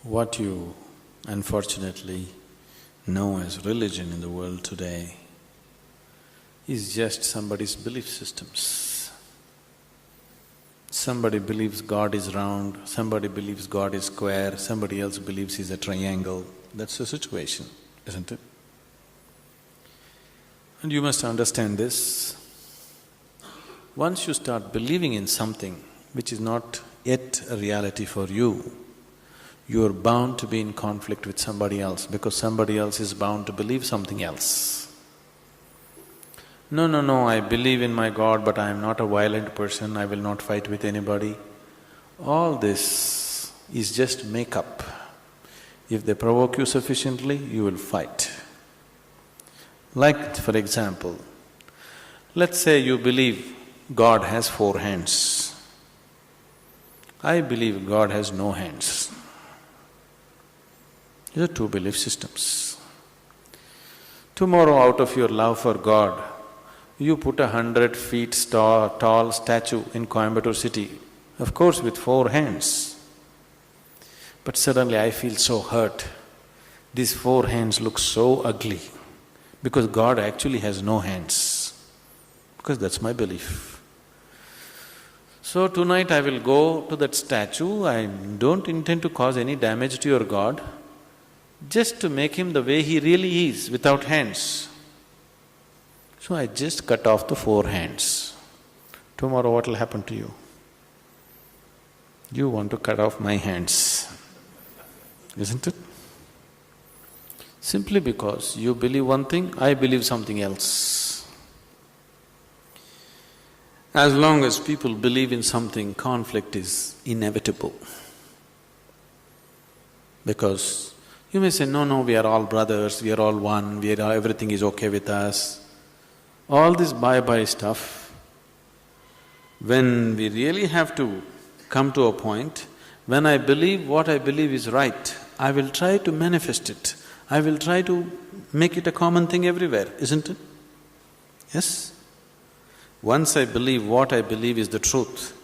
What you unfortunately know as religion in the world today is just somebody's belief systems. Somebody believes God is round, somebody believes God is square, somebody else believes he's a triangle. That's the situation, isn't it? And you must understand this. Once you start believing in something which is not yet a reality for you, you are bound to be in conflict with somebody else because somebody else is bound to believe something else. No, I believe in my God, but I am not a violent person, I will not fight with anybody. All this is just make-up. If they provoke you sufficiently, you will fight. Like, for example, let's say you believe God has 4 hands. I believe God has no hands. These are 2 belief systems. Tomorrow, out of your love for God, you put a 100 feet tall statue in Coimbatore city, of course with 4 hands. But suddenly I feel so hurt. These 4 hands look so ugly because God actually has no hands, because that's my belief. So tonight I will go to that statue, I don't intend to cause any damage to your God, just to make him the way he really is, without hands. So I just cut off the 4 hands. Tomorrow what will happen to you? You want to cut off my hands, isn't it? Simply because you believe one thing, I believe something else. As long as people believe in something, conflict is inevitable. Because you may say, no, we are all brothers, we are all one, everything is okay with us. All this bye-bye stuff, when we really have to come to a point, when I believe what I believe is right, I will try to manifest it. I will try to make it a common thing everywhere, isn't it? Yes? Once I believe what I believe is the truth,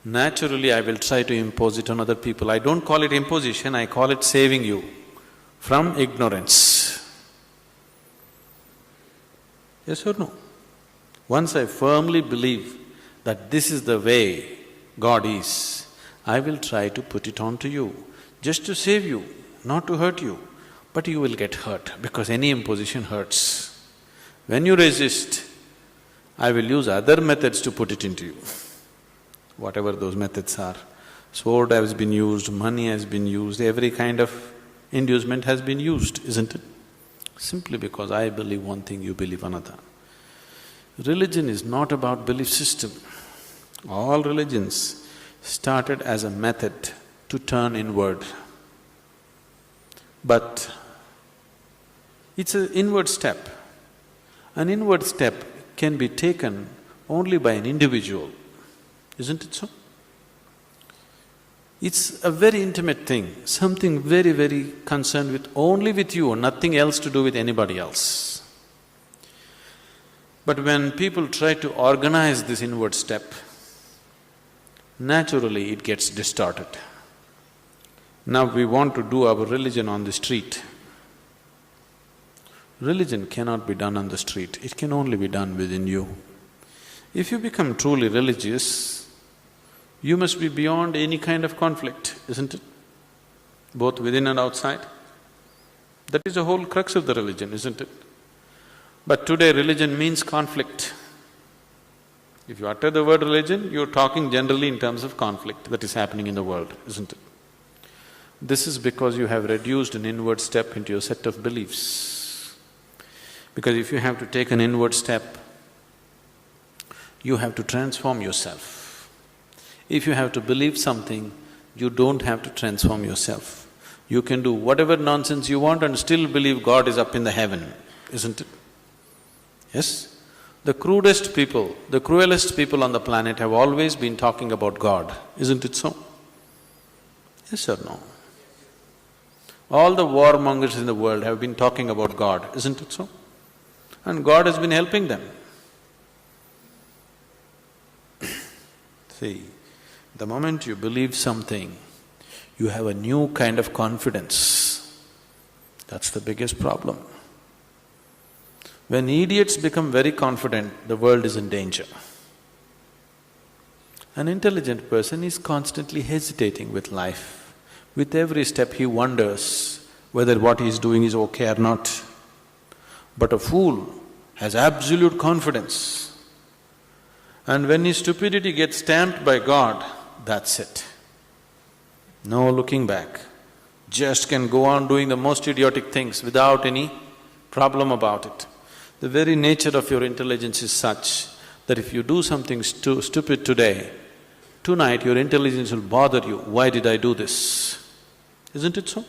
naturally I will try to impose it on other people. I don't call it imposition, I call it saving you from ignorance. Yes or no? Once I firmly believe that this is the way God is, I will try to put it on to you, just to save you, not to hurt you. But you will get hurt because any imposition hurts. When you resist, I will use other methods to put it into you, whatever those methods are. Sword has been used, money has been used, every kind of inducement has been used, isn't it? Simply because I believe one thing, you believe another. Religion is not about belief system. All religions started as a method to turn inward. But it's an inward step. An inward step can be taken only by an individual, isn't it so? It's a very intimate thing, something very, very concerned with only with you, nothing else to do with anybody else. But when people try to organize this inward step, naturally it gets distorted. Now we want to do our religion on the street. Religion cannot be done on the street, it can only be done within you. If you become truly religious, you must be beyond any kind of conflict, isn't it? Both within and outside. That is the whole crux of the religion, isn't it? But today religion means conflict. If you utter the word religion, you're talking generally in terms of conflict that is happening in the world, isn't it? This is because you have reduced an inward step into your set of beliefs. Because if you have to take an inward step, you have to transform yourself. If you have to believe something, you don't have to transform yourself. You can do whatever nonsense you want and still believe God is up in the heaven, isn't it? Yes? The crudest people, the cruelest people on the planet have always been talking about God, isn't it so? Yes or no? All the warmongers in the world have been talking about God, isn't it so? And God has been helping them. See, the moment you believe something, You have a new kind of confidence. That's the biggest problem. When idiots become very confident, the world is in danger. An intelligent person is constantly hesitating with life. With every step he wonders whether what he is doing is okay or not. But a fool has absolute confidence. And when his stupidity gets stamped by God, that's it. No looking back. Just can go on doing the most idiotic things without any problem about it. The very nature of your intelligence is such that if you do something stupid today, tonight your intelligence will bother you, why did I do this? Isn't it so?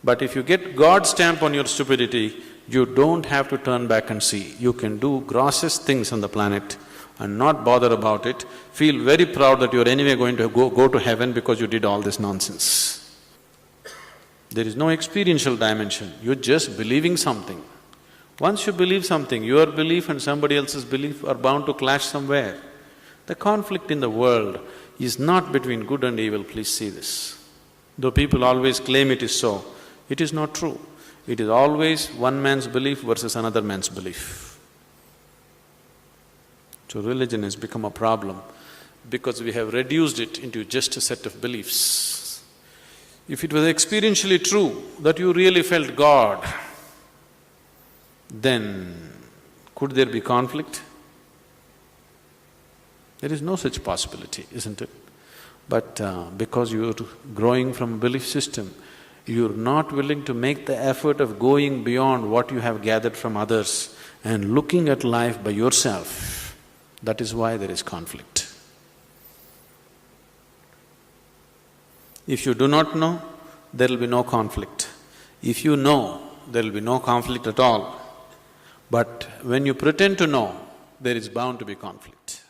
But if you get God's stamp on your stupidity, you don't have to turn back and see. You can do grossest things on the planet and not bother about it, feel very proud that you're anyway going to go to heaven because you did all this nonsense. There is no experiential dimension, you're just believing something. Once you believe something, your belief and somebody else's belief are bound to clash somewhere. The conflict in the world is not between good and evil, please see this. Though people always claim it is so, it is not true. It is always one man's belief versus another man's belief. So religion has become a problem because we have reduced it into just a set of beliefs. If it was experientially true that you really felt God, then could there be conflict? There is no such possibility, isn't it? But because you're growing from a belief system, you're not willing to make the effort of going beyond what you have gathered from others and looking at life by yourself. That is why there is conflict. If you do not know, there will be no conflict. If you know, there will be no conflict at all. But when you pretend to know, there is bound to be conflict.